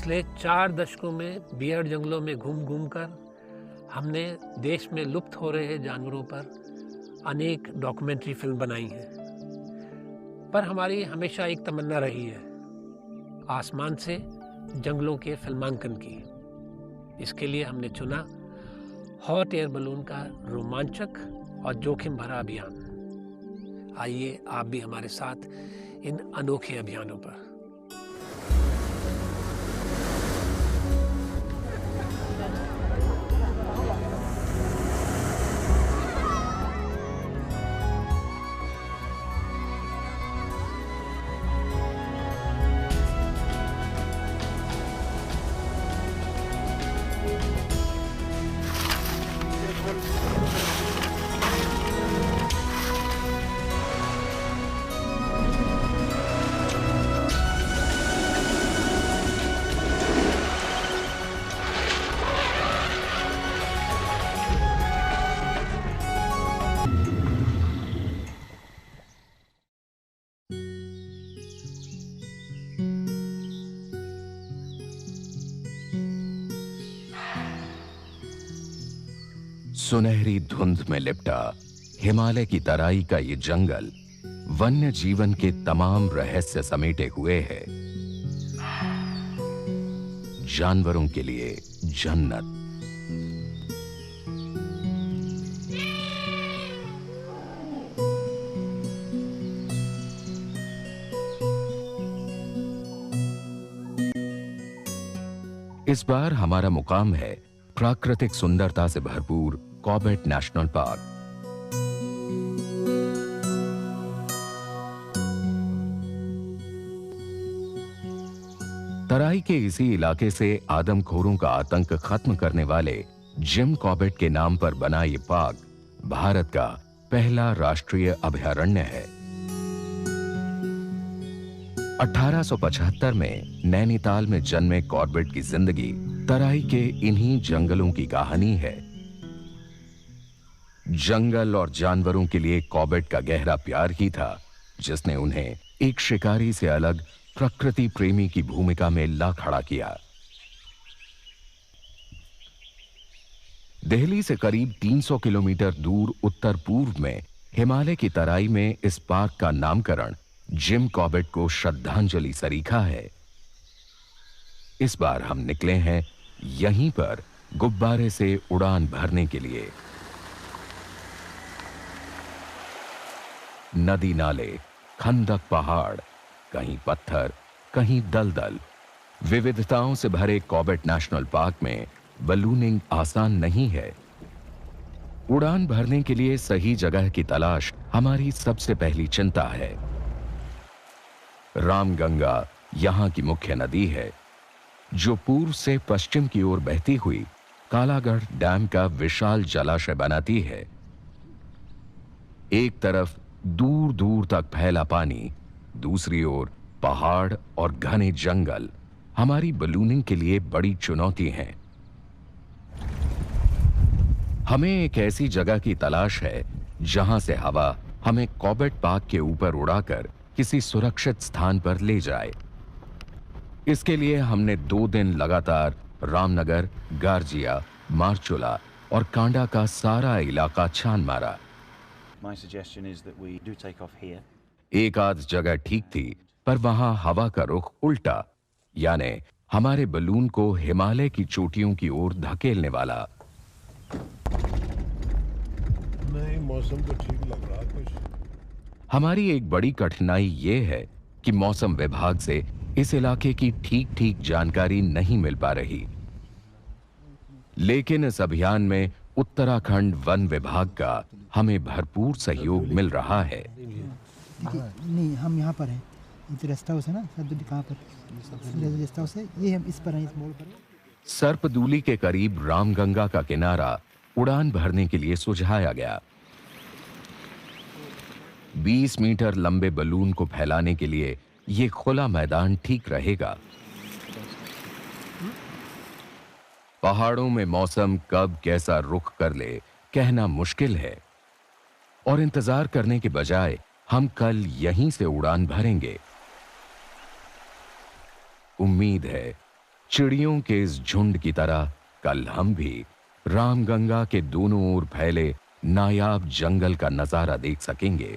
पिछले 4 दशकों में बियर जंगलों में घूम घूम कर हमने देश में लुप्त हो रहे जानवरों पर अनेक डॉक्यूमेंट्री फिल्म बनाई हैं। पर हमारी हमेशा एक तमन्ना रही है आसमान से जंगलों के फिल्मांकन की। इसके लिए हमने चुना हॉट एयर बलून का रोमांचक और जोखिम भरा अभियान। आइए आप भी हमारे साथ इन अनोखे अभियानों पर। सुनहरी धुंध में लिपटा हिमालय की तराई का ये जंगल वन्य जीवन के तमाम रहस्य समेटे हुए है। जानवरों के लिए जन्नत। इस बार हमारा मुकाम है प्राकृतिक सुंदरता से भरपूर कॉर्बेट नेशनल पार्क। तराई के इसी इलाके से आदमखोरों का आतंक खत्म करने वाले जिम कॉर्बेट के नाम पर बना ये पार्क भारत का पहला राष्ट्रीय अभयारण्य है। 1875 में नैनीताल में जन्मे कॉर्बेट की जिंदगी तराई के इन्हीं जंगलों की कहानी है। जंगल और जानवरों के लिए कॉर्बेट का गहरा प्यार ही था जिसने उन्हें एक शिकारी से अलग प्रकृति प्रेमी की भूमिका में ला खड़ा किया। दिल्ली से करीब 300 किलोमीटर दूर उत्तर पूर्व में हिमालय की तराई में इस पार्क का नामकरण जिम कॉर्बेट को श्रद्धांजलि सरीखा है। इस बार हम निकले हैं यहीं पर गुब्बारे से उड़ान भरने के लिए। नदी नाले, खंदक पहाड़, कहीं पत्थर, कहीं दलदल, विविधताओं से भरे कॉर्बेट नेशनल पार्क में बलूनिंग आसान नहीं है। उड़ान भरने के लिए सही जगह की तलाश हमारी सबसे पहली चिंता है। रामगंगा यहां की मुख्य नदी है जो पूर्व से पश्चिम की ओर बहती हुई कालागढ़ डैम का विशाल जलाशय बनाती है। एक तरफ दूर दूर तक फैला पानी, दूसरी ओर पहाड़ और घने जंगल हमारी बलूनिंग के लिए बड़ी चुनौती हैं। हमें एक ऐसी जगह की तलाश है जहां से हवा हमें कॉर्बेट पार्क के ऊपर उड़ाकर किसी सुरक्षित स्थान पर ले जाए। इसके लिए हमने 2 दिन लगातार रामनगर, गारजिया, मारचुला और कांडा का सारा इलाका छान मारा। My suggestion is that we do take off here. एक आध जगह ठीक थी पर वहां हवा का रुख उल्टा, यानी हमारे बलून को हिमालय की चोटियों की ओर धकेलने वाला। नहीं, मौसम तो ठीक लग रहा कुछ। हमारी एक बड़ी कठिनाई यह है कि मौसम विभाग से इस इलाके की ठीक जानकारी नहीं मिल पा रही। लेकिन इस अभियान में उत्तराखंड वन विभाग का हमें भरपूर सहयोग मिल रहा है। नहीं, हम यहाँ पर हैं। ये रास्ता हाउस है ना, सरपदूली कहाँ पर? रास्ता हाउस है, ये हम इस पर हैं, इस मोड़ पर। सरपदूली के करीब रामगंगा का किनारा उड़ान भरने के लिए सुझाया गया। 20 मीटर लंबे बलून को फैलाने के लिए ये खुला मैदान ठीक रहेगा। पहाड़ों में मौसम कब कैसा रुख कर ले कहना मुश्किल है, और इंतजार करने के बजाय हम कल यहीं से उड़ान भरेंगे। उम्मीद है चिड़ियों के इस झुंड की तरह कल हम भी रामगंगा के दोनों ओर फैले नायाब जंगल का नजारा देख सकेंगे।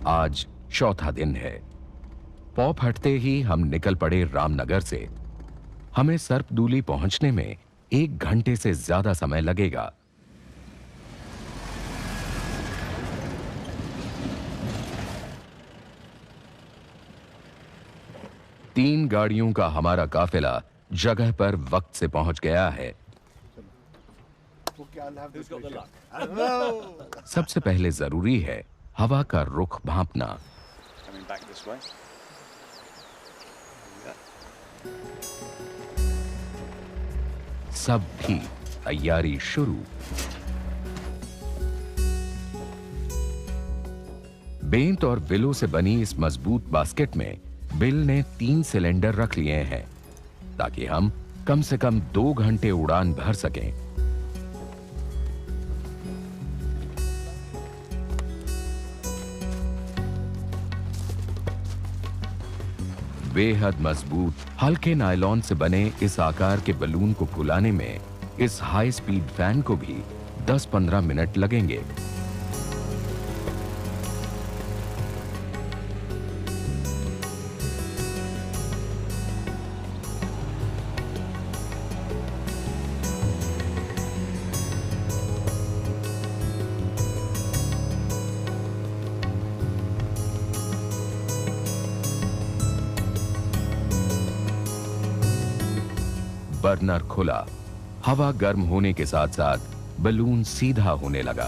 आज चौथा दिन है। पौ फटते ही हम निकल पड़े रामनगर से। हमें सर्पदूली पहुंचने में 1 घंटे से ज्यादा समय लगेगा। तीन गाड़ियों का हमारा काफिला जगह पर वक्त से पहुंच गया है। सबसे पहले जरूरी है हवा का रुख भांपना। Coming back this way. सब ठीक, तैयारी शुरू। बेंत और विलो से बनी इस मजबूत बास्केट में बिल ने 3 सिलेंडर रख लिए हैं ताकि हम कम से कम 2 घंटे उड़ान भर सकें। बेहद मजबूत हल्के नायलॉन से बने इस आकार के बलून को फुलाने में इस हाई स्पीड फैन को भी 10-15 मिनट लगेंगे। बर्नर खुला, हवा गर्म होने के साथ साथ बलून सीधा होने लगा।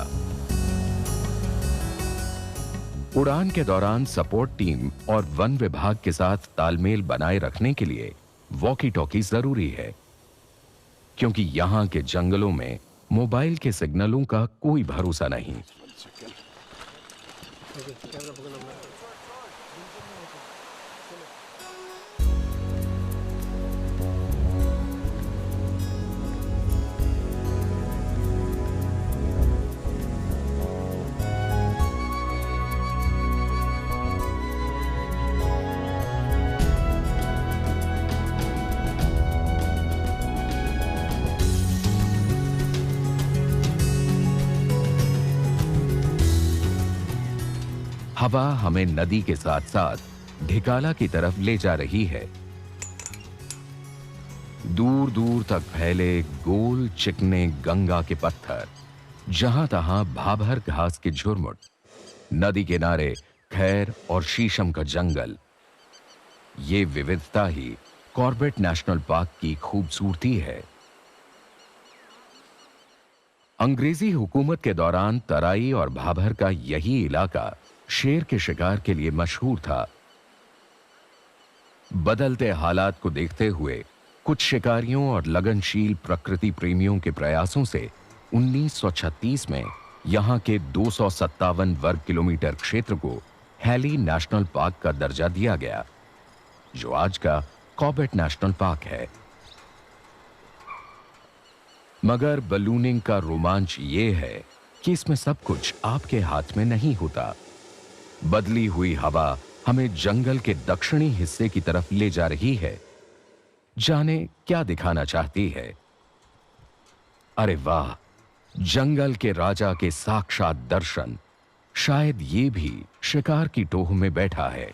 उड़ान के दौरान सपोर्ट टीम और वन विभाग के साथ तालमेल बनाए रखने के लिए वॉकी टॉकी जरूरी है, क्योंकि यहां के जंगलों में मोबाइल के सिग्नलों का कोई भरोसा नहीं। हवा हमें नदी के साथ साथ ढिकाला की तरफ ले जा रही है। दूर दूर तक फैले गोल चिकने गंगा के पत्थर, जहां तहां भाभर घास के झुरमुट, नदी किनारे खैर और शीशम का जंगल। ये विविधता ही कॉर्बेट नेशनल पार्क की खूबसूरती है। अंग्रेजी हुकूमत के दौरान तराई और भाभर का यही इलाका शेर के शिकार के लिए मशहूर था। बदलते हालात को देखते हुए कुछ शिकारियों और लगनशील प्रकृति प्रेमियों के प्रयासों से 1936 में यहां के 257 वर्ग किलोमीटर क्षेत्र को हैली नेशनल पार्क का दर्जा दिया गया, जो आज का कॉर्बेट नेशनल पार्क है। मगर बलूनिंग का रोमांच ये है कि इसमें सब कुछ आपके हाथ में नहीं होता। बदली हुई हवा हमें जंगल के दक्षिणी हिस्से की तरफ ले जा रही है। जाने क्या दिखाना चाहती है। अरे वाह, जंगल के राजा के साक्षात दर्शन। शायद ये भी शिकार की टोह में बैठा है।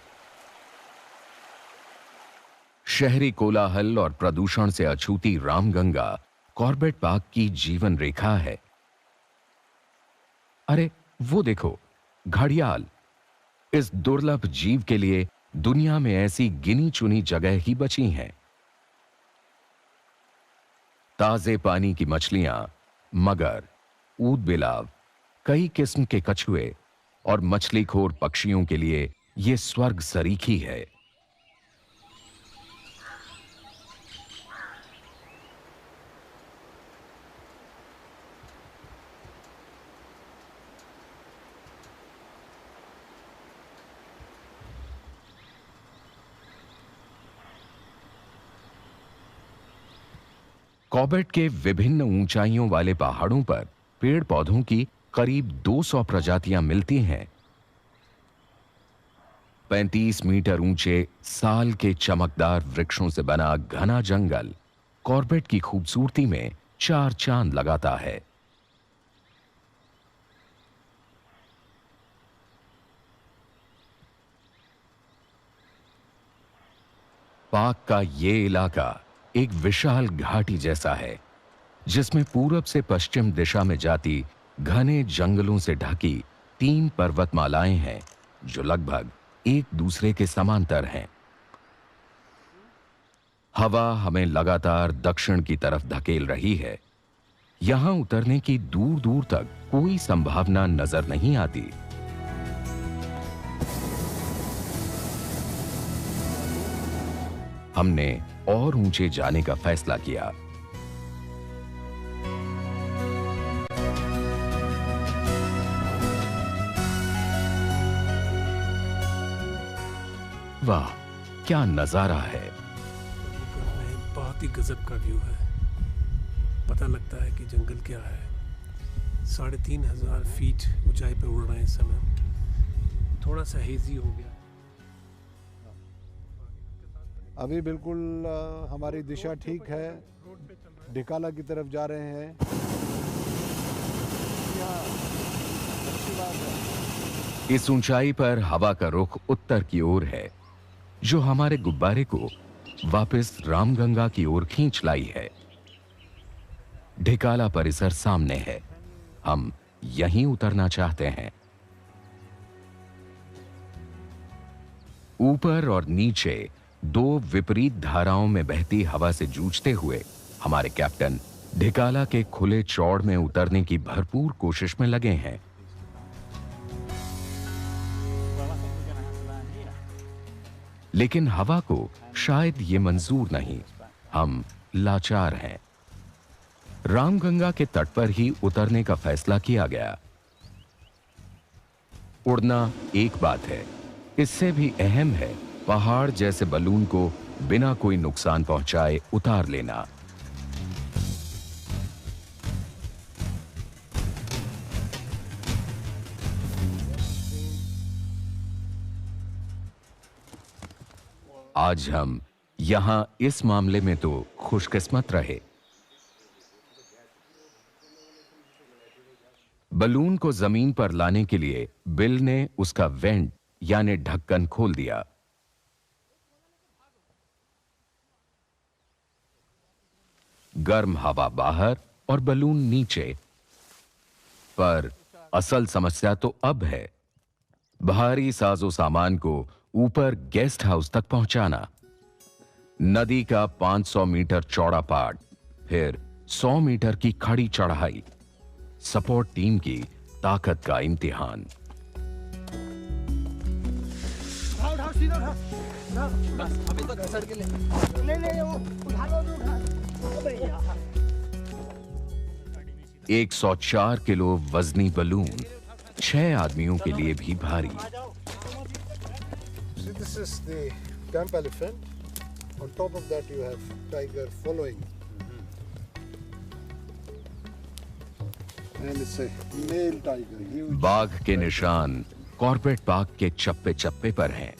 शहरी कोलाहल और प्रदूषण से अछूती रामगंगा कॉर्बेट पार्क की जीवन रेखा है। अरे वो देखो, घड़ियाल। इस दुर्लभ जीव के लिए दुनिया में ऐसी गिनी चुनी जगह ही बची हैं। ताजे पानी की मछलियां, मगर, ऊदबिलाव, कई किस्म के कछुए और मछलीखोर पक्षियों के लिए यह स्वर्ग सरीखी है। कॉर्बेट के विभिन्न ऊंचाइयों वाले पहाड़ों पर पेड़ पौधों की करीब 200 प्रजातियां मिलती हैं। 35 मीटर ऊंचे साल के चमकदार वृक्षों से बना घना जंगल कॉर्बेट की खूबसूरती में 4 चांद लगाता है। पाक का ये इलाका एक विशाल घाटी जैसा है जिसमें पूरब से पश्चिम दिशा में जाती घने जंगलों से ढकी 3 पर्वतमालाएं हैं जो लगभग एक दूसरे के समांतर हैं। हवा हमें लगातार दक्षिण की तरफ धकेल रही है। यहां उतरने की दूर दूर तक कोई संभावना नजर नहीं आती। हमने और ऊंचे जाने का फैसला किया। वाह, क्या नजारा है। बहुत ही गजब का व्यू है। पता लगता है कि जंगल क्या है। 3,500 फीट ऊंचाई पर उड़ रहे हैं इस समय। थोड़ा सा हेजी हो गया। अभी बिल्कुल हमारी दिशा ठीक है, ढिकाला की तरफ जा रहे हैं। अच्छी बात है। इस ऊंचाई पर हवा का रुख उत्तर की ओर है जो हमारे गुब्बारे को वापस रामगंगा की ओर खींच लाई है। ढिकाला परिसर सामने है। हम यहीं उतरना चाहते हैं। ऊपर और नीचे 2 विपरीत धाराओं में बहती हवा से जूझते हुए हमारे कैप्टन ढिकाला के खुले चौड़ में उतरने की भरपूर कोशिश में लगे हैं। लेकिन हवा को शायद ये मंजूर नहीं। हम लाचार हैं। रामगंगा के तट पर ही उतरने का फैसला किया गया। उड़ना एक बात है, इससे भी अहम है पहाड़ जैसे बलून को बिना कोई नुकसान पहुंचाए उतार लेना। आज हम यहां इस मामले में तो खुशकिस्मत रहे। बलून को जमीन पर लाने के लिए बिल ने उसका वेंट यानी ढक्कन खोल दिया। गर्म हवा बाहर और बलून नीचे। पर असल समस्या तो अब है भारी साजो सामान को ऊपर गेस्ट हाउस तक पहुंचाना। नदी का 500 मीटर चौड़ा पाट, फिर 100 मीटर की खड़ी चढ़ाई। सपोर्ट टीम की ताकत का इम्तिहान। अभी तो सर के ले वो उठा लो। 104 किलो वजनी बलून 6 आदमियों के लिए भी भारी। See, this is the camp elephant. On top of that you have tiger following. And it's a male tiger. Huge. बाघ के निशान कॉर्बेट पार्क के चप्पे चप्पे पर हैं।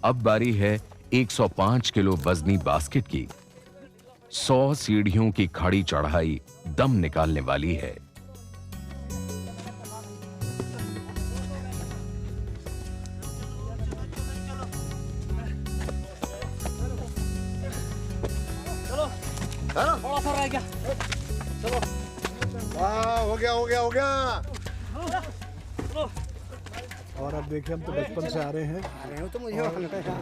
अब बारी है 105 किलो वजनी बास्केट की। 100 सीढ़ियों की खड़ी चढ़ाई दम निकालने वाली है। थोड़ा सा रह गया। चलो। हो गया। और अब देखिए, हम तो बचपन से आ रहे हैं तो मुझे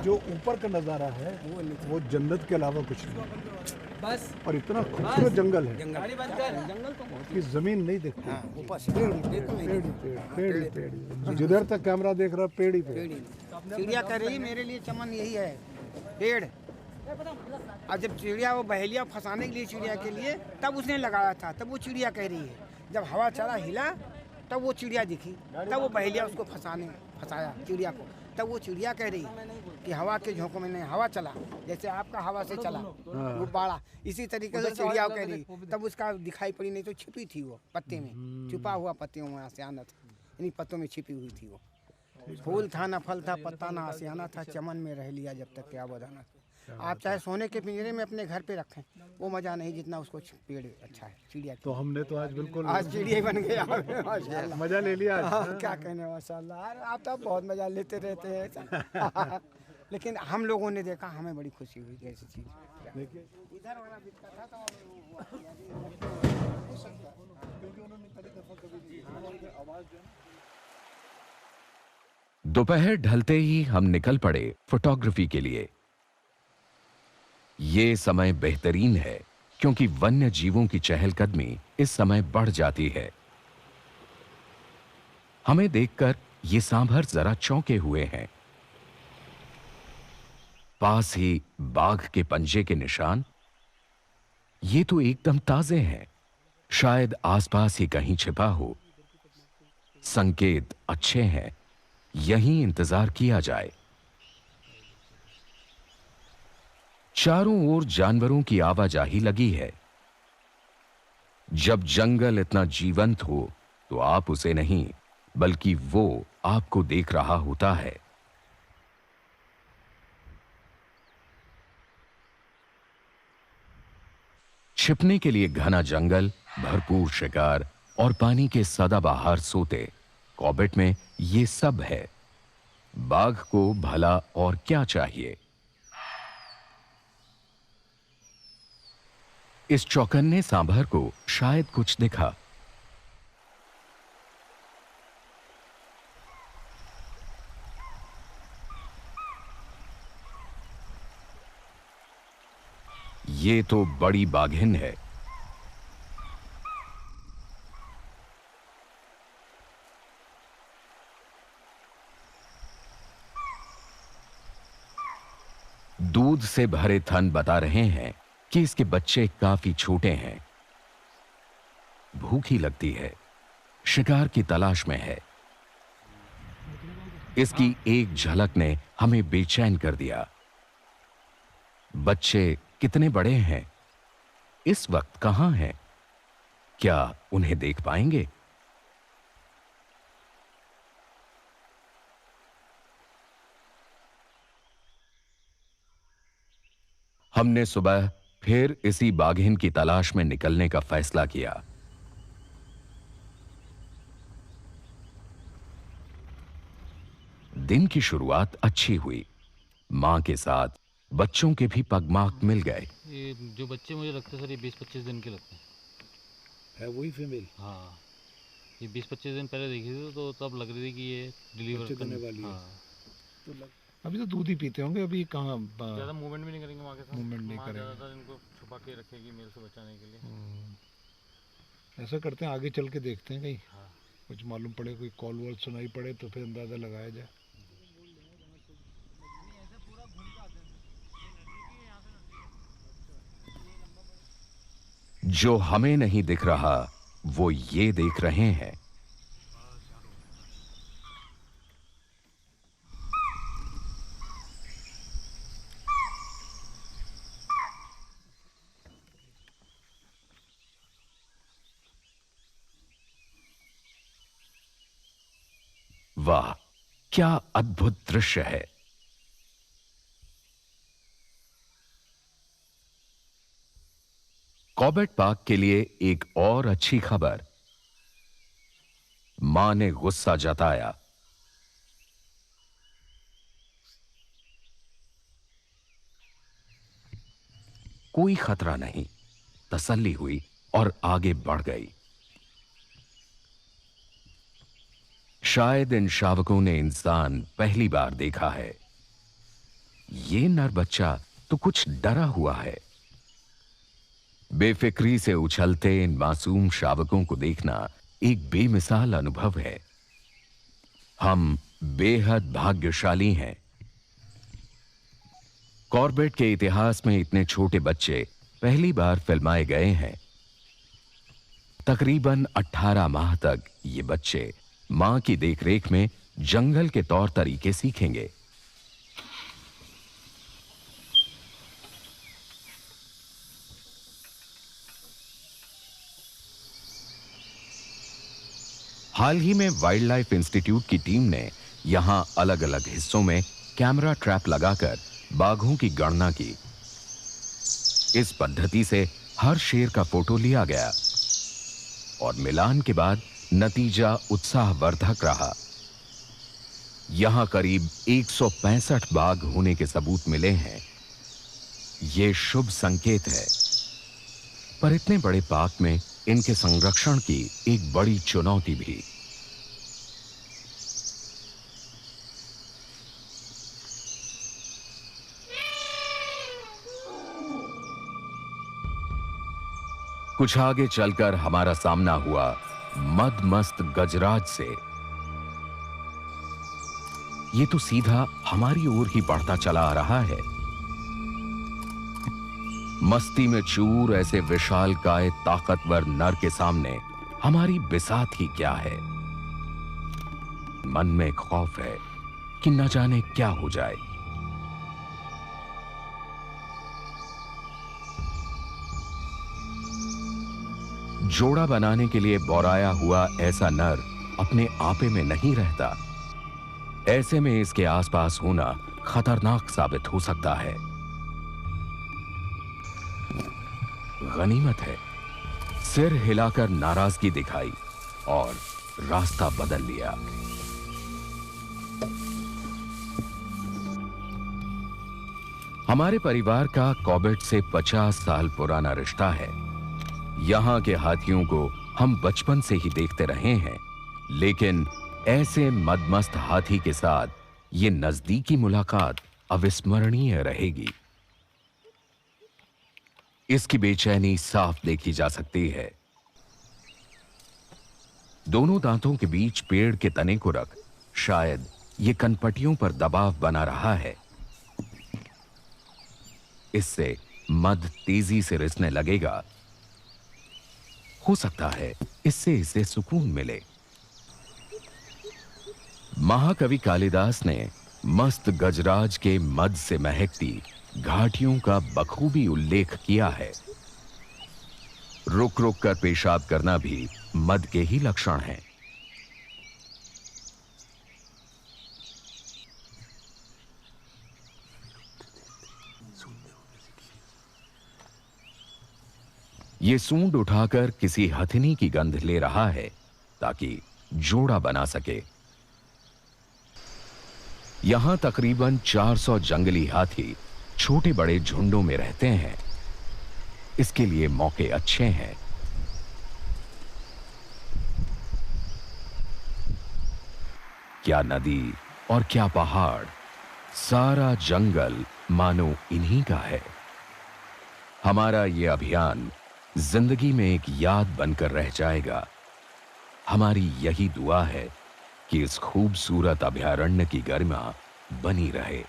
जो ऊपर का नज़ारा है वो जन्नत के अलावा कुछ नहीं। बस और इतना खूबसूरत जंगल है जंगल तो कि जमीन नहीं दिखती। पेड़ जिधर तक कैमरा देख रहा पेड़ ही पेड़। चिड़िया कह रही मेरे लिए चमन यही है, पेड़। और जब चिड़िया वो बहेलिया फंसाने के लिए चिड़िया के लिए तब उसने लगाया था, तब वो चिड़िया कह रही है। जब हवा चला हिला तब वो चिड़िया दिखी, तब वो बहेलिया उसको फंसाया चिड़िया को। तब वो चिड़िया कह रही कि हवा के झोंकों में नहीं, हवा चला जैसे आपका हवा से चला वो बाड़ा, इसी तरीके से चिड़िया कह रही। तब उसका दिखाई पड़ी, नहीं तो छिपी थी वो पत्ते में, छुपा हुआ पत्ते में आशियाना था, इन्हीं पत्तों में छिपी हुई थी वो। फूल था न फल था, पत्ता ना आशियाना था, चमन में रह लिया जब तक क्या बधाना। आप चाहे सोने के पिंजरे में अपने घर पे रखें, वो मजा नहीं जितना उसको पेड़ अच्छा है चिड़िया। तो हमने तो आज बिल्कुल आज चिड़िया बन गया माशाल्लाह, मजा ले लिया आज। हाँ, क्या कहने माशाल्लाह। आप तो बहुत मजा लेते रहते हैं लेकिन हम लोगों ने देखा, हमें बड़ी खुशी हुई ऐसी चीज। देखिए इधर वाला बिकता था तो दोपहर ढलते ही हम निकल पड़े फोटोग्राफी के लिए। ये समय बेहतरीन है क्योंकि वन्य जीवों की चहलकदमी इस समय बढ़ जाती है। हमें देखकर ये सांभर जरा चौंके हुए हैं। पास ही बाघ के पंजे के निशान, ये तो एकदम ताजे हैं, शायद आसपास ही कहीं छिपा हो। संकेत अच्छे हैं, यहीं इंतजार किया जाए। चारों ओर जानवरों की आवाजाही लगी है। जब जंगल इतना जीवंत हो तो आप उसे नहीं बल्कि वो आपको देख रहा होता है। छिपने के लिए घना जंगल, भरपूर शिकार और पानी के सदाबहार सोते, कॉर्बेट में ये सब है। बाघ को भला और क्या चाहिए। इस चौकन्ने सांभर को शायद कुछ दिखा। ये तो बड़ी बाघिन है। दूध से भरे थन बता रहे हैं कि इसके बच्चे काफी छोटे हैं। भूखी लगती है, शिकार की तलाश में है। इसकी एक झलक ने हमें बेचैन कर दिया। बच्चे कितने बड़े हैं, इस वक्त कहां हैं, क्या उन्हें देख पाएंगे? हमने सुबह फिर इसी बाघिन की तलाश में निकलने का फैसला किया। दिन की शुरुआत अच्छी हुई। मां के साथ बच्चों के भी पगमार्क मिल गए। ये जो बच्चे मुझे लगते हैं सर, ये 20-25 दिन के लगते हैं। है वही फीमेल? हाँ, ये 20-25 दिन पहले देखी थी तो तब लग रही थी कि ये डिलीवर करने वाली है। हाँ। तो अभी तो दूध ही पीते होंगे, अभी कहाँ ज़्यादा मूवमेंट भी नहीं करेंगे माँ के साथ। मूवमेंट नहीं माँ करेंगे। ज़्यादातर इनको छुपा के रखेगी मेरे से बचाने के लिए। ऐसा करते हैं, आगे चल के देखते हैं कहीं हाँ। कुछ मालूम पड़े, कोई कॉल वॉल सुनाई पड़े तो फिर अंदाजा लगाया जाए। जो हमें नहीं दिख रहा वो ये देख रहे हैं। वाह, क्या अद्भुत दृश्य है। कॉर्बेट पार्क के लिए एक और अच्छी खबर। मां ने गुस्सा जताया। कोई खतरा नहीं, तसल्ली हुई और आगे बढ़ गई। शायद इन शावकों ने इंसान पहली बार देखा है। ये नर बच्चा तो कुछ डरा हुआ है। बेफिक्री से उछलते इन मासूम शावकों को देखना एक बेमिसाल अनुभव है। हम बेहद भाग्यशाली हैं। कॉर्बेट के इतिहास में इतने छोटे बच्चे पहली बार फिल्माए गए हैं। तकरीबन 18 माह तक ये बच्चे मां की देखरेख में जंगल के तौर तरीके सीखेंगे। हाल ही में वाइल्ड लाइफ इंस्टीट्यूट की टीम ने यहां अलग अलग हिस्सों में कैमरा ट्रैप लगाकर बाघों की गणना की। इस पद्धति से हर शेर का फोटो लिया गया और मिलान के बाद नतीजा उत्साहवर्धक रहा। यहां करीब 165 बाघ होने के सबूत मिले हैं। यह शुभ संकेत है, पर इतने बड़े पार्क में इनके संरक्षण की एक बड़ी चुनौती भी। कुछ आगे चलकर हमारा सामना हुआ मदमस्त गजराज से। ये तो सीधा हमारी ओर ही बढ़ता चला आ रहा है। मस्ती में चूर ऐसे विशालकाय ताकतवर नर के सामने हमारी बिसात ही क्या है। मन में खौफ है कि न जाने क्या हो जाए। जोड़ा बनाने के लिए बौराया हुआ ऐसा नर अपने आपे में नहीं रहता। ऐसे में इसके आसपास होना खतरनाक साबित हो सकता है। गनीमत है, सिर हिलाकर नाराजगी दिखाई और रास्ता बदल लिया। हमारे परिवार का कॉबेट से 50 साल पुराना रिश्ता है। यहां के हाथियों को हम बचपन से ही देखते रहे हैं, लेकिन ऐसे मदमस्त हाथी के साथ ये नजदीकी मुलाकात अविस्मरणीय रहेगी। इसकी बेचैनी साफ देखी जा सकती है। दोनों दांतों के बीच पेड़ के तने को रख शायद ये कनपटियों पर दबाव बना रहा है। इससे मद तेजी से रिसने लगेगा। हो सकता है इससे इसे सुकून मिले। महाकवि कालिदास ने मस्त गजराज के मद से महकती घाटियों का बखूबी उल्लेख किया है। रुक रुक कर पेशाब करना भी मद के ही लक्षण हैं। ये सूंड उठाकर किसी हथिनी की गंध ले रहा है ताकि जोड़ा बना सके। यहां तकरीबन 400 जंगली हाथी छोटे बड़े झुंडों में रहते हैं। इसके लिए मौके अच्छे हैं। क्या नदी और क्या पहाड़, सारा जंगल मानो इन्हीं का है। हमारा ये अभियान जिंदगी में एक याद बनकर रह जाएगा। हमारी यही दुआ है कि इस खूबसूरत अभयारण्य की गरिमा बनी रहे।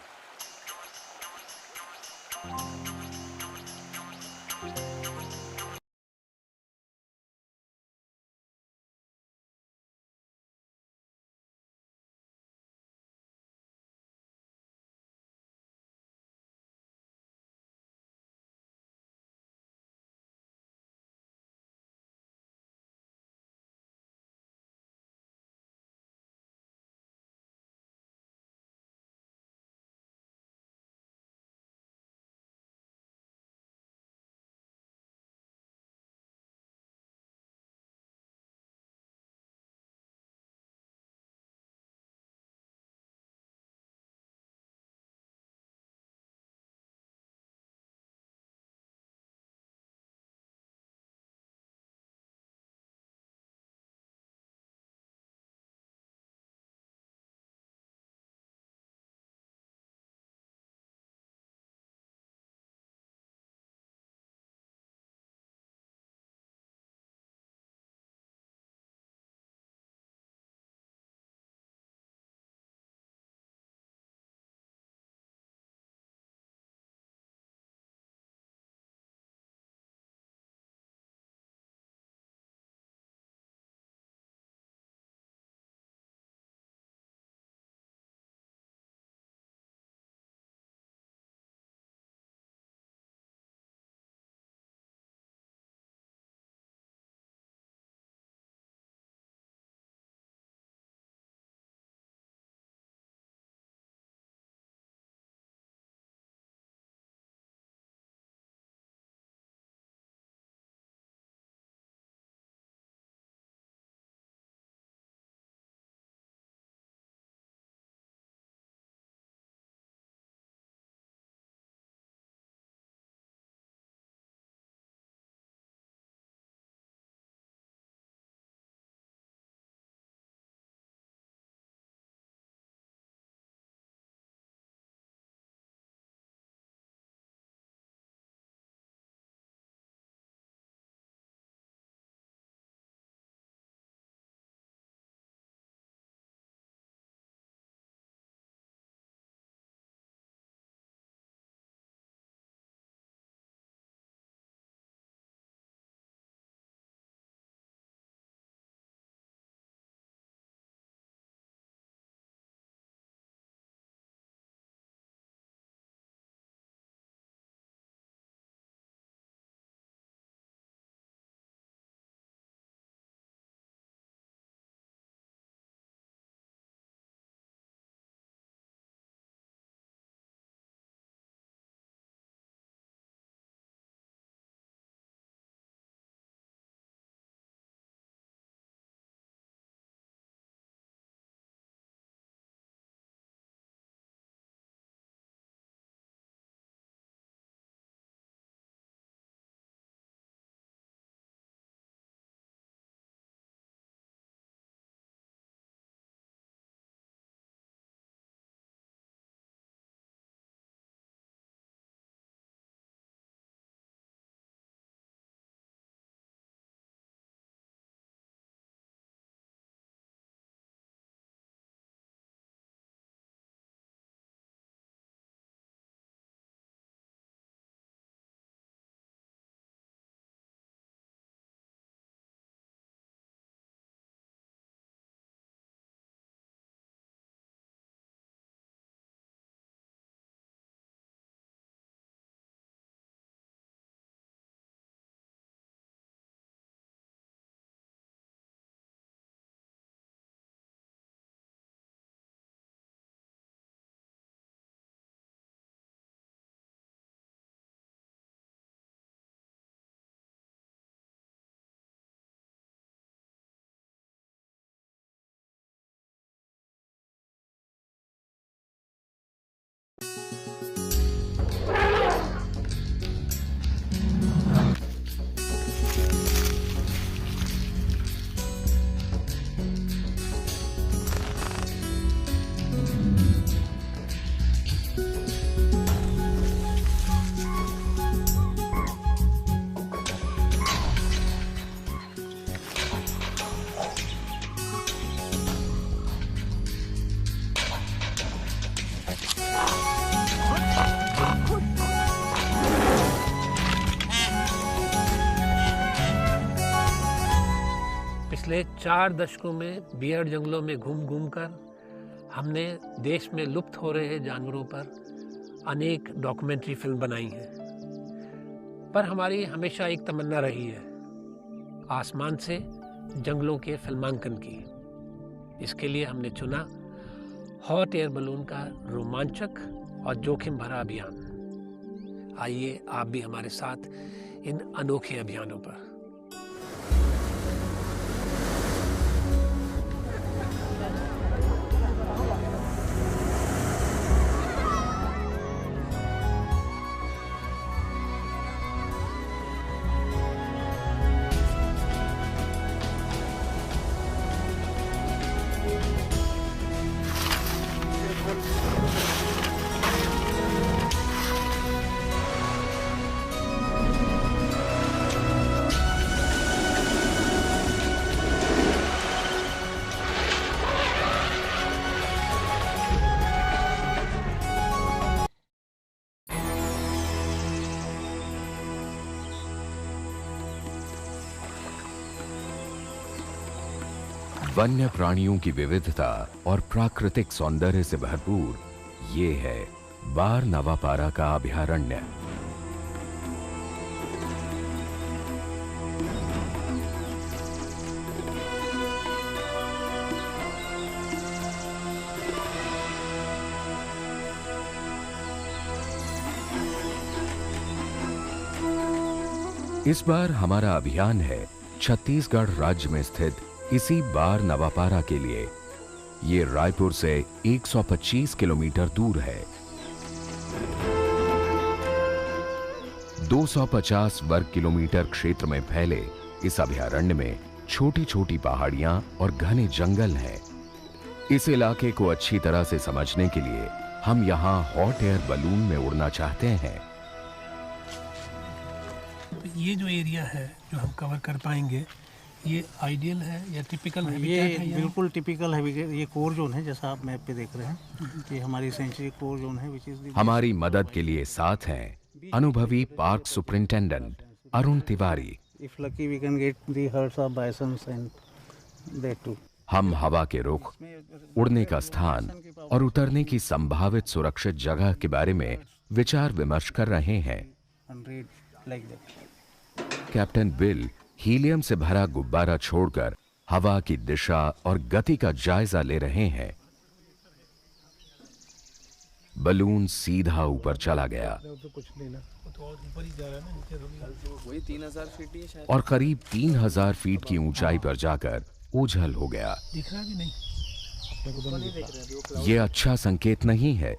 पिछले 4 दशकों में बियर जंगलों में घूम घूम कर हमने देश में लुप्त हो रहे जानवरों पर अनेक डॉक्यूमेंट्री फिल्म बनाई हैं। पर हमारी हमेशा एक तमन्ना रही है आसमान से जंगलों के फिल्मांकन की। इसके लिए हमने चुना हॉट एयर बलून का रोमांचक और जोखिम भरा अभियान। आइए आप भी हमारे साथ इन अनोखे अभियानों पर। वन्य प्राणियों की विविधता और प्राकृतिक सौंदर्य से भरपूर ये है बार नवापारा का अभयारण्य। इस बार हमारा अभियान है छत्तीसगढ़ राज्य में स्थित इसी बार नवापारा के लिए। ये रायपुर से 125 किलोमीटर दूर है। 250 वर्ग किलोमीटर क्षेत्र में फैले इस अभयारण्य में छोटी छोटी पहाड़ियां और घने जंगल हैं। इस इलाके को अच्छी तरह से समझने के लिए हम यहां हॉट एयर बलून में उड़ना चाहते हैं। ये जो एरिया है जो हम कवर कर पाएंगे, ये आइडियल है या टिपिकल है? ये बिल्कुल टिपिकल है। ये कोर जोन है, जैसा आप मैप पे देख रहे हैं। ये हमारी सेंचुरी कोर जोन है, विच इज हमारी मदद के लिए साथ हैं अनुभवी park superintendent Arun Tiwari. If lucky we can get the herds of bisons and that too. हम हवा के रुख, उड़ने का स्थान और उतरने की संभावित सुरक्षित जगह के बारे में विचार विमर्श कर रहे हैं। कैप्टन बिल हीलियम से भरा गुब्बारा छोड़कर हवा की दिशा और गति का जायजा ले रहे हैं। बलून सीधा ऊपर चला गया और करीब 3000 फीट की ऊंचाई पर जाकर ओझल हो गया। दिख रहा कि नहीं? यह अच्छा संकेत नहीं है।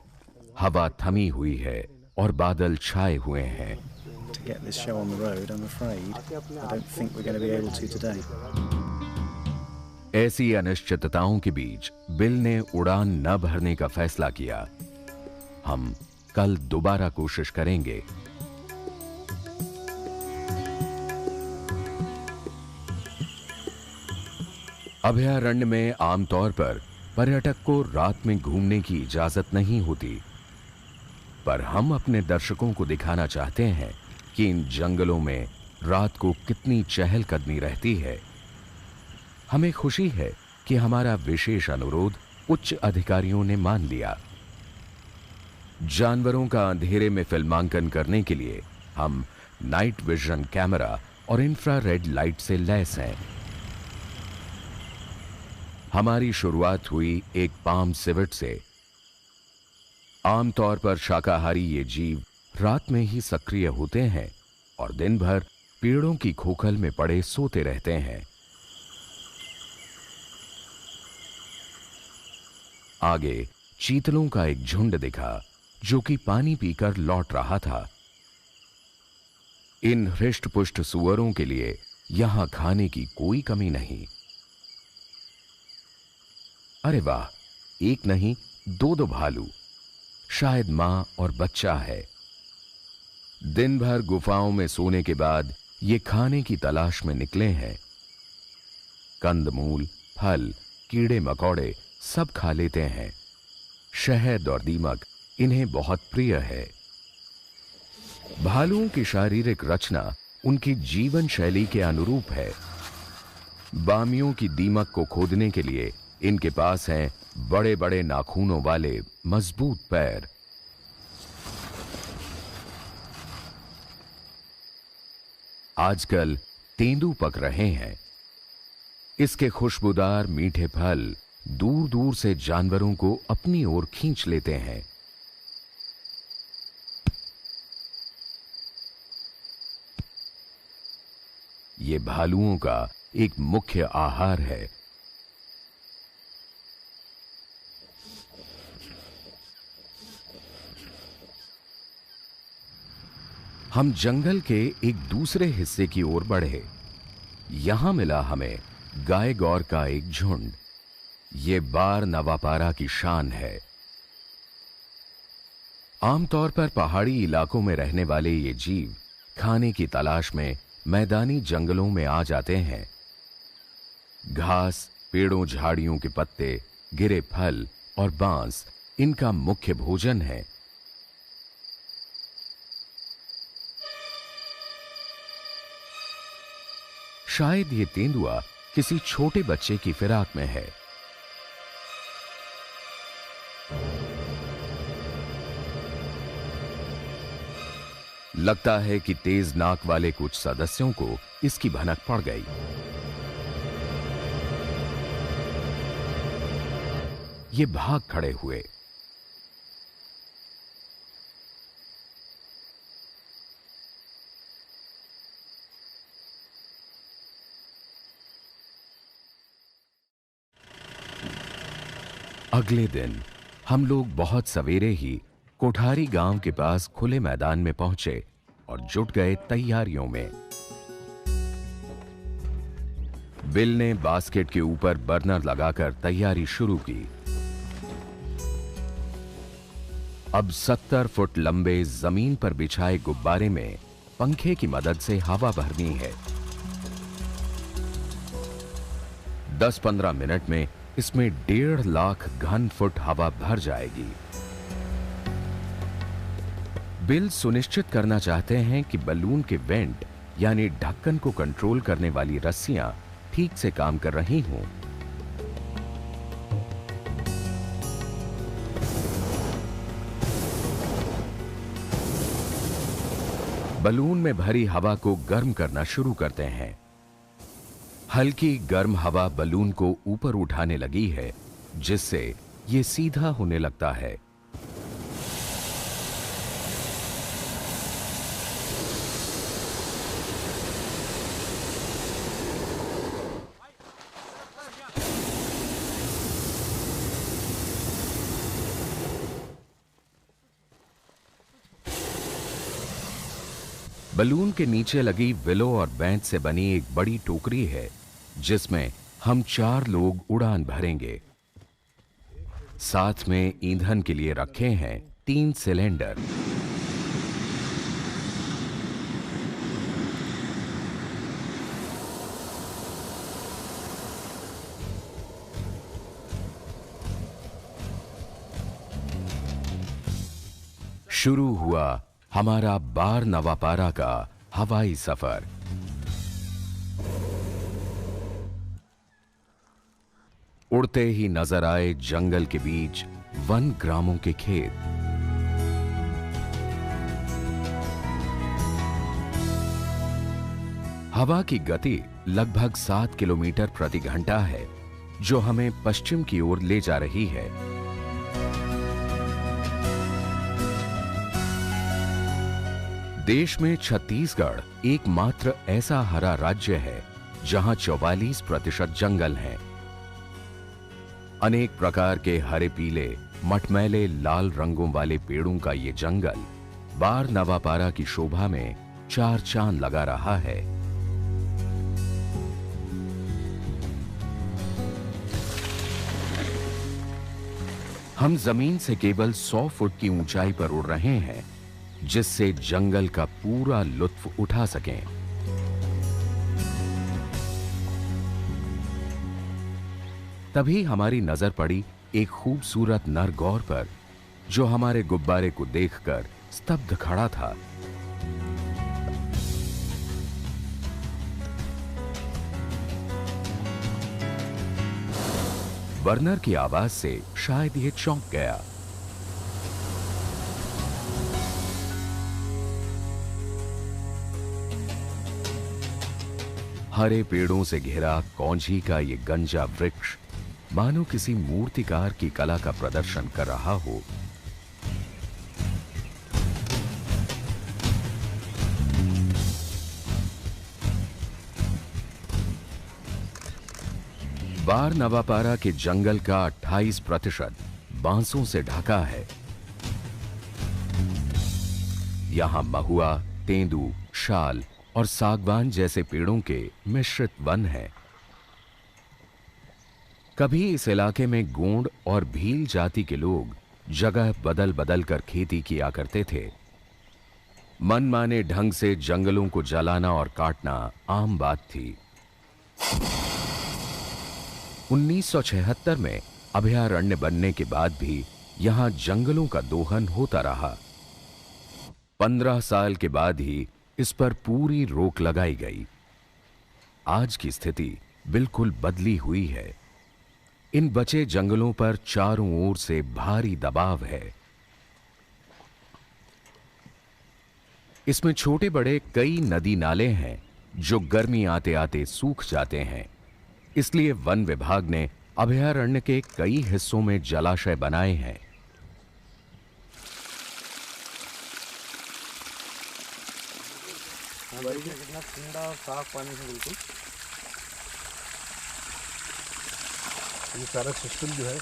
हवा थमी हुई है और बादल छाए हुए हैं। To get this show on the road, I'm afraid I don't think we're going to be able to today. ऐसी अनिश्चितताओं के बीच बिल ने उड़ान न भरने का फैसला किया। हम कल दोबारा कोशिश करेंगे। अभयारण्य में आमतौर पर पर्यटक को रात में घूमने की इजाजत नहीं होती, पर हम अपने दर्शकों को दिखाना चाहते हैं कि इन जंगलों में रात को कितनी चहलकदमी रहती है। हमें खुशी है कि हमारा विशेष अनुरोध उच्च अधिकारियों ने मान लिया। जानवरों का अंधेरे में फिल्मांकन करने के लिए हम नाइट विजन कैमरा और इंफ्रारेड लाइट से लैस हैं। हमारी शुरुआत हुई एक पाम सिवेट से। आमतौर पर शाकाहारी ये जीव रात में ही सक्रिय होते हैं और दिन भर पेड़ों की खोखल में पड़े सोते रहते हैं। आगे चीतलों का एक झुंड दिखा जो कि पानी पीकर लौट रहा था। इन हृष्ट-पुष्ट सुअरों के लिए यहां खाने की कोई कमी नहीं। अरे वाह, एक नहीं दो भालू, शायद मां और बच्चा है। दिन भर गुफाओं में सोने के बाद ये खाने की तलाश में निकले हैं। कंदमूल, फल, कीड़े मकोड़े सब खा लेते हैं। शहद और दीमक इन्हें बहुत प्रिय है। भालुओं की शारीरिक रचना उनकी जीवन शैली के अनुरूप है। बामियों की दीमक को खोदने के लिए इनके पास हैं बड़े बड़े नाखूनों वाले मजबूत पैर। आजकल तेंदू पक रहे हैं। इसके खुशबूदार मीठे फल दूर दूर से जानवरों को अपनी ओर खींच लेते हैं। ये भालुओं का एक मुख्य आहार है। हम जंगल के एक दूसरे हिस्से की ओर बढ़े। यहां मिला हमें गाय गौर का एक झुंड। ये बार नवापारा की शान है। आमतौर पर पहाड़ी इलाकों में रहने वाले ये जीव खाने की तलाश में मैदानी जंगलों में आ जाते हैं। घास, पेड़ों, झाड़ियों के पत्ते, गिरे फल और बांस इनका मुख्य भोजन है। शायद ये तेंदुआ किसी छोटे बच्चे की फिराक में है। लगता है कि तेज नाक वाले कुछ सदस्यों को इसकी भनक पड़ गई। ये भाग खड़े हुए। अगले दिन हम लोग बहुत सवेरे ही कोठारी गांव के पास खुले मैदान में पहुंचे और जुट गए तैयारियों में। बिल ने बास्केट के ऊपर बर्नर लगाकर तैयारी शुरू की। अब 70 फुट लंबे जमीन पर बिछाए गुब्बारे में पंखे की मदद से हवा भरनी है। 10-15 मिनट में इसमें 1.5 लाख घन फुट हवा भर जाएगी। बिल सुनिश्चित करना चाहते हैं कि बलून के वेंट यानी ढक्कन को कंट्रोल करने वाली रस्सियां ठीक से काम कर रही हों। बलून में भरी हवा को गर्म करना शुरू करते हैं। हल्की गर्म हवा बलून को ऊपर उठाने लगी है, जिससे यह सीधा होने लगता है। बलून के नीचे लगी विलो और बैंच से बनी एक बड़ी टोकरी है, जिसमें हम 4 लोग उड़ान भरेंगे। साथ में ईंधन के लिए रखे हैं 3 सिलेंडर। शुरू हुआ हमारा बार नवापारा का हवाई सफर। उड़ते ही नजर आए जंगल के बीच वन ग्रामों के खेत। हवा की गति लगभग 7 किलोमीटर प्रति घंटा है, जो हमें पश्चिम की ओर ले जा रही है। देश में छत्तीसगढ़ एकमात्र ऐसा हरा राज्य है जहां 44% जंगल हैं। अनेक प्रकार के हरे, पीले, मटमैले, लाल रंगों वाले पेड़ों का ये जंगल बार नवापारा की शोभा में 4 चांद लगा रहा है। हम जमीन से केवल 100 फुट की ऊंचाई पर उड़ रहे हैं, जिससे जंगल का पूरा लुत्फ उठा सकें। तभी हमारी नजर पड़ी एक खूबसूरत नर गौर पर, जो हमारे गुब्बारे को देखकर स्तब्ध खड़ा था। बर्नर की आवाज से शायद ये चौंक गया। हरे पेड़ों से घिरा कौंझी का ये गंजा वृक्ष मानो किसी मूर्तिकार की कला का प्रदर्शन कर रहा हो। बार नवापारा के जंगल का 28% बांसों से ढका है। यहां महुआ, तेंदू, शाल और सागवान जैसे पेड़ों के मिश्रित वन हैं। कभी इस इलाके में गोंड और भील जाति के लोग जगह बदल बदल कर खेती किया करते थे। मनमाने ढंग से जंगलों को जलाना और काटना आम बात थी। 1976 में अभयारण्य बनने के बाद भी यहां जंगलों का दोहन होता रहा। 15 साल के बाद ही इस पर पूरी रोक लगाई गई। आज की स्थिति बिल्कुल बदली हुई है। इन बचे जंगलों पर चारों ओर से भारी दबाव है। इसमें छोटे बड़े कई नदी नाले हैं जो गर्मी आते आते सूख जाते हैं। इसलिए वन विभाग ने अभयारण्य के कई हिस्सों में जलाशय बनाए हैं। कितना ठंडा और साफ पानी है बिल्कुल। ये सारा सिस्टम जो है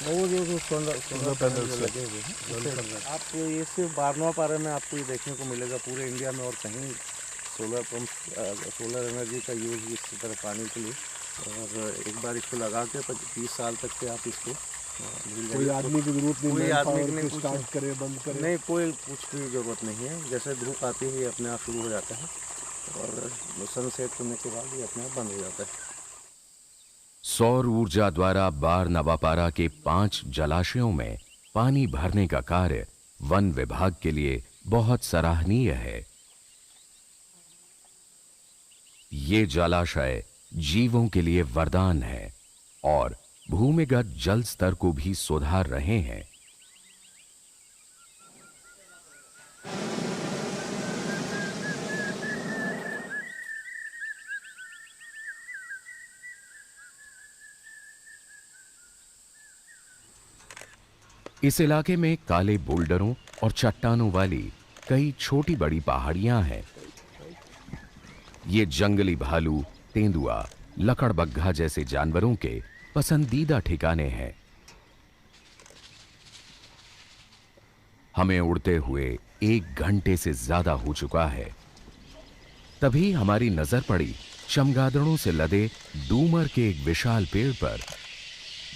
वो जो सोलर पैनल लगे हुए हैं, आप ये सिर्फ बारनवापारा में आपको ये देखने को मिलेगा। पूरे इंडिया में और कहीं सोलर पंप, सोलर एनर्जी का यूज़ इस तरह पानी के लिए। और एक बार इसको लगा के 20 साल तक के आप इसको कोई आदमी की जरूरत नहीं, कोई आदमी की नहीं, स्टार्ट करे बंद करे नहीं, कोई कुछ भी ज़रूरत नहीं है। जैसे धूप आती है अपने आप शुरू हो जाता है और सनसेट होने के बाद ये अपने आप बंद हो जाता है। सौर ऊर्जा द्वारा बार नवापारा के 5 जलाशयों में पानी भरने का कार्य वन विभाग के लिए बहुत सराहनीय है। ये जलाशय जीवों के लिए वरदान है और भूमिगत जल स्तर को भी सुधार रहे हैं। इस इलाके में काले बोल्डरों और चट्टानों वाली कई छोटी बड़ी पहाड़ियां हैं। ये जंगली भालू, तेंदुआ, लकड़बग्घा जैसे जानवरों के पसंदीदा ठिकाने हैं। हमें उड़ते हुए 1 घंटे से ज्यादा हो चुका है। तभी हमारी नजर पड़ी चमगादड़ों से लदे डूमर के एक विशाल पेड़ पर।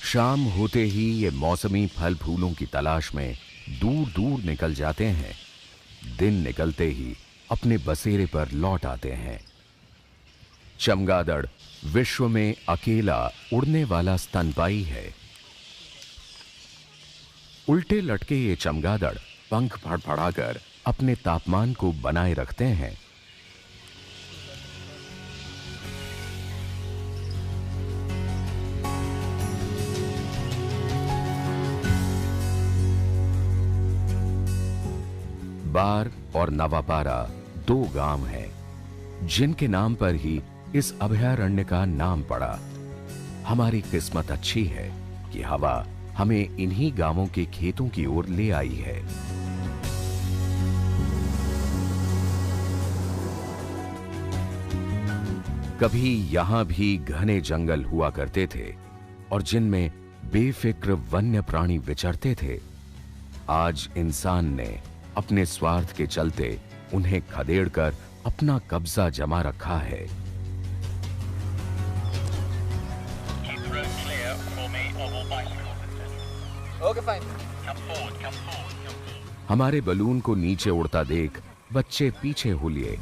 शाम होते ही ये मौसमी फल फूलों की तलाश में दूर दूर निकल जाते हैं। दिन निकलते ही अपने बसेरे पर लौट आते हैं। चमगादड़ विश्व में अकेला उड़ने वाला स्तनपायी है। उल्टे लटके ये चमगादड़ पंख फड़फड़ाकर अपने तापमान को बनाए रखते हैं। बार और नवापारा 2 गांव हैं, जिनके नाम पर ही इस अभयारण्य का नाम पड़ा। हमारी किस्मत अच्छी है कि हवा हमें इन्हीं गांवों के खेतों की ओर ले आई है। कभी यहां भी घने जंगल हुआ करते थे और जिनमें बेफिक्र वन्य प्राणी विचरते थे। आज इंसान ने अपने स्वार्थ के चलते उन्हें खदेड़कर अपना कब्जा जमा रखा है। हमारे बलून को नीचे उड़ता देख बच्चे पीछे हो लिए।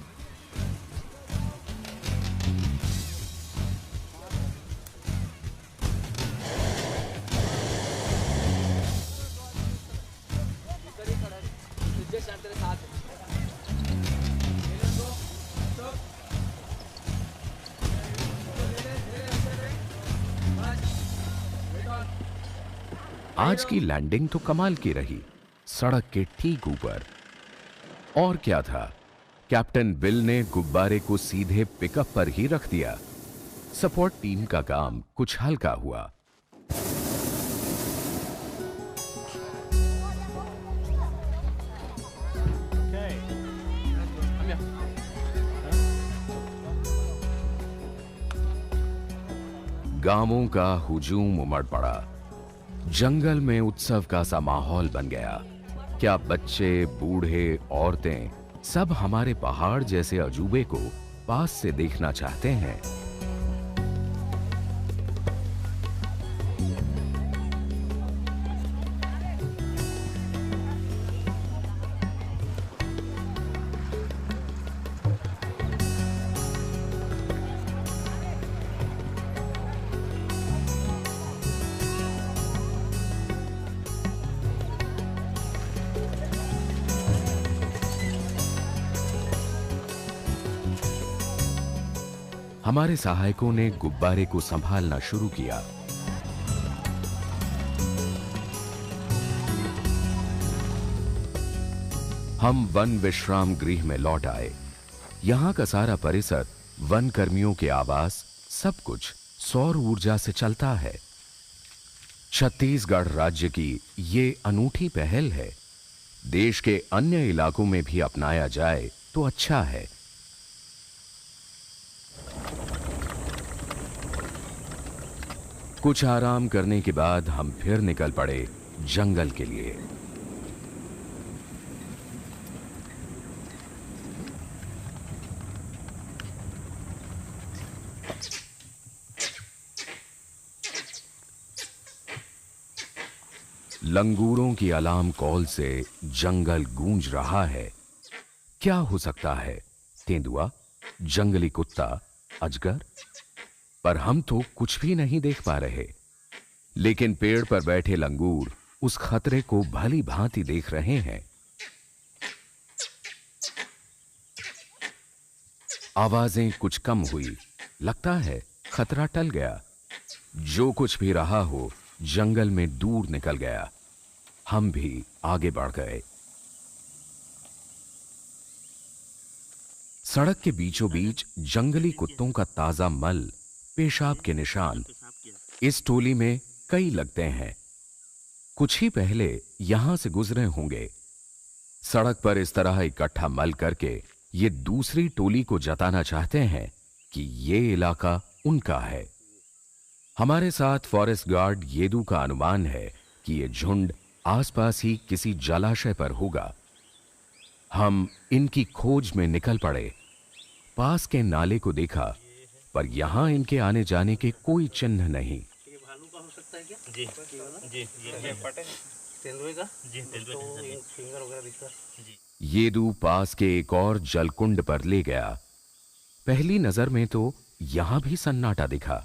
आज की लैंडिंग तो कमाल की रही, सड़क के ठीक ऊपर। और क्या था, कैप्टन बिल ने गुब्बारे को सीधे पिकअप पर ही रख दिया। सपोर्ट टीम का काम कुछ हल्का हुआ। गांवों का हुजूम उमड़ पड़ा। जंगल में उत्सव का सा माहौल बन गया। क्या बच्चे, बूढ़े, औरतें सब हमारे पहाड़ जैसे अजूबे को पास से देखना चाहते हैं। हमारे सहायकों ने गुब्बारे को संभालना शुरू किया। हम वन विश्राम गृह में लौट आए। यहां का सारा परिसर, वन कर्मियों के आवास, सब कुछ सौर ऊर्जा से चलता है। छत्तीसगढ़ राज्य की ये अनूठी पहल है। देश के अन्य इलाकों में भी अपनाया जाए तो अच्छा है। कुछ आराम करने के बाद हम फिर निकल पड़े जंगल के लिए। लंगूरों की अलार्म कॉल से जंगल गूंज रहा है। क्या हो सकता है? तेंदुआ, जंगली कुत्ता, अजगर? पर हम तो कुछ भी नहीं देख पा रहे। लेकिन पेड़ पर बैठे लंगूर उस खतरे को भली भांति देख रहे हैं। आवाजें कुछ कम हुई। लगता है खतरा टल गया। जो कुछ भी रहा हो, जंगल में दूर निकल गया। हम भी आगे बढ़ गए। सड़क के बीचों बीच जंगली कुत्तों का ताजा मल, पेशाब के निशान इस टोली में कई लगते हैं। कुछ ही पहले यहां से गुजरे होंगे। सड़क पर इस तरह इकट्ठा मल करके ये दूसरी टोली को जताना चाहते हैं कि ये इलाका उनका है। हमारे साथ फॉरेस्ट गार्ड येदू का अनुमान है कि ये झुंड आसपास ही किसी जलाशय पर होगा। हम इनकी खोज में निकल पड़े। पास के नाले को देखा, पर यहां इनके आने जाने के कोई चिन्ह नहीं। ये भालू का हो सकता है क्या? जी जी ये पटे तेंदुए का? जी तेंदुए का फिंगर वगैरह दिखता है जी। येदू पास के एक और जलकुंड पर ले गया। पहली नजर में तो यहां भी सन्नाटा दिखा,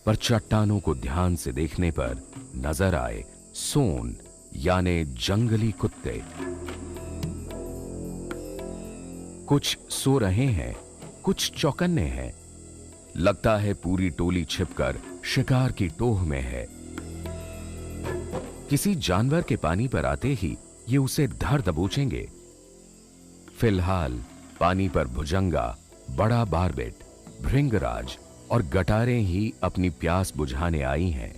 पर चट्टानों को ध्यान से देखने पर नजर आए सोन यानी जंगली कुत्ते। कुछ सो रहे हैं, कुछ चौकन्ने हैं। लगता है पूरी टोली छिपकर शिकार की टोह में है। किसी जानवर के पानी पर आते ही ये उसे धर दबोचेंगे। फिलहाल पानी पर भुजंगा, बड़ा बारबेट, भृंगराज और गटारें ही अपनी प्यास बुझाने आई हैं।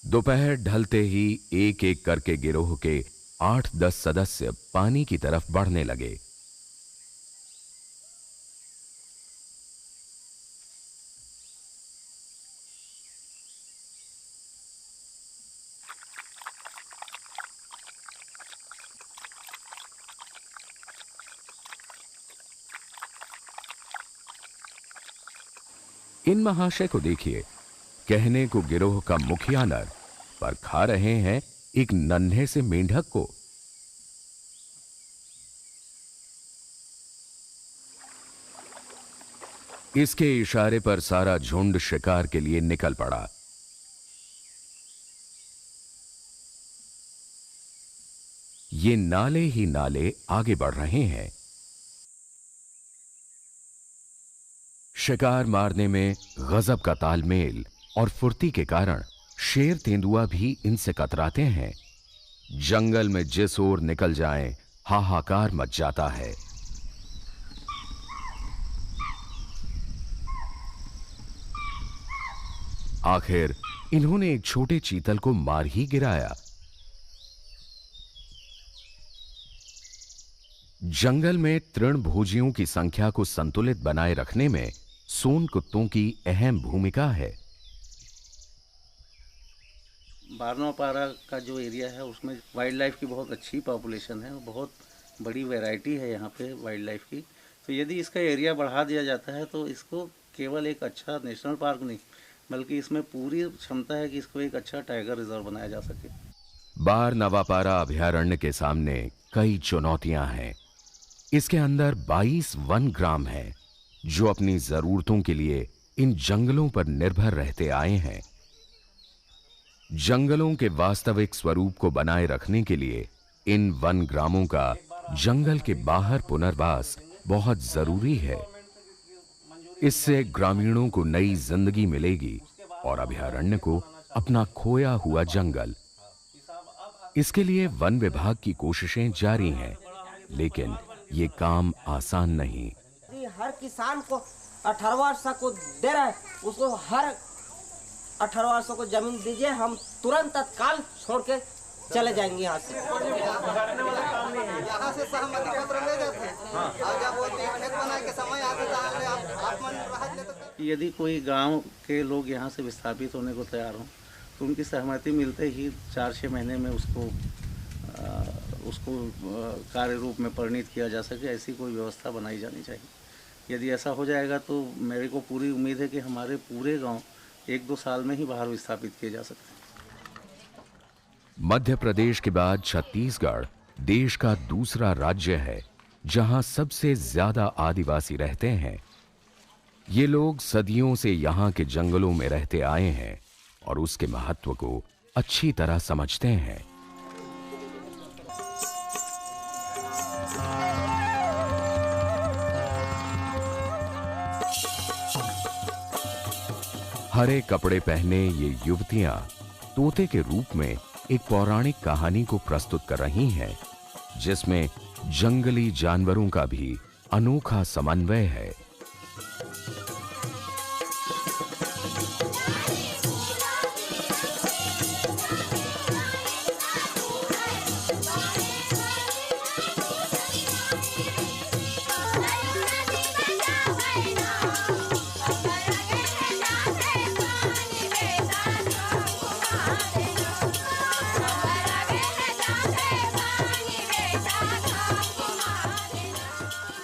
दोपहर ढलते ही एक एक करके गिरोह के 8-10 सदस्य पानी की तरफ बढ़ने लगे। इन महाशय को देखिए, कहने को गिरोह का मुखिया नर, पर खा रहे हैं एक नन्हे से मेंढक को। इसके इशारे पर सारा झुंड शिकार के लिए निकल पड़ा। ये नाले ही नाले आगे बढ़ रहे हैं। शिकार मारने में गजब का तालमेल और फुर्ती के कारण शेर तेंदुआ भी इनसे कतराते हैं। जंगल में जिस ओर निकल जाएं, हाहाकार मच जाता है। आखिर इन्होंने एक छोटे चीतल को मार ही गिराया। जंगल में तृणभोजियों की संख्या को संतुलित बनाए रखने में सोन कुत्तों की अहम भूमिका है। बारनोपारा का जो एरिया है उसमें वाइल्ड लाइफ की बहुत अच्छी पॉपुलेशन है, बहुत बड़ी वैरायटी है यहाँ पे वाइल्ड लाइफ की। तो यदि इसका एरिया बढ़ा दिया जाता है तो इसको केवल एक अच्छा नेशनल पार्क नहीं बल्कि इसमें पूरी क्षमता है कि इसको एक अच्छा टाइगर रिजर्व बनाया जा सके। बारनवापारा अभयारण्य के सामने कई चुनौतियां हैं। इसके अंदर 22 वन ग्राम हैं जो अपनी जरूरतों के लिए इन जंगलों पर निर्भर रहते आए हैं। जंगलों के वास्तविक स्वरूप को बनाए रखने के लिए इन वन ग्रामों का जंगल के बाहर पुनर्वास बहुत जरूरी है। इससे ग्रामीणों को नई जिंदगी मिलेगी और अभयारण्य को अपना खोया हुआ जंगल। इसके लिए वन विभाग की कोशिशें जारी हैं, लेकिन ये काम आसान नहीं। हर किसान को 1800 को दे रहा है, उसको हर 1800 को जमीन दीजिए, हम तुरंत तत्काल छोड़ के चले जाएंगे यहाँ से। यहाँ से सहमति पत्र ले जाते हैं और जब वो खेत बनाए के समय आते यदि कोई गांव के लोग यहाँ से विस्थापित होने को तैयार हों तो उनकी सहमति मिलते ही 4-6 महीने में उसको कार्य रूप में परिणित किया जा सके, ऐसी कोई व्यवस्था बनाई जानी चाहिए। यदि ऐसा हो जाएगा तो मेरे को पूरी उम्मीद है कि हमारे पूरे गांव 1-2 साल में ही बाहर विस्थापित किए जा सकते हैं। मध्य प्रदेश के बाद छत्तीसगढ़ देश का दूसरा राज्य है जहां सबसे ज्यादा आदिवासी रहते हैं। ये लोग सदियों से यहां के जंगलों में रहते आए हैं और उसके महत्व को अच्छी तरह समझते हैं। हरे कपड़े पहने ये युवतियां तोते के रूप में एक पौराणिक कहानी को प्रस्तुत कर रही हैं, जिसमें जंगली जानवरों का भी अनोखा समन्वय है।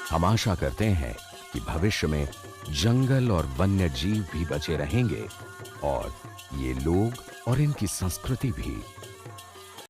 हम आशा करते हैं कि भविष्य में जंगल और वन्य जीव भी बचे रहेंगे और ये लोग और इनकी संस्कृति भी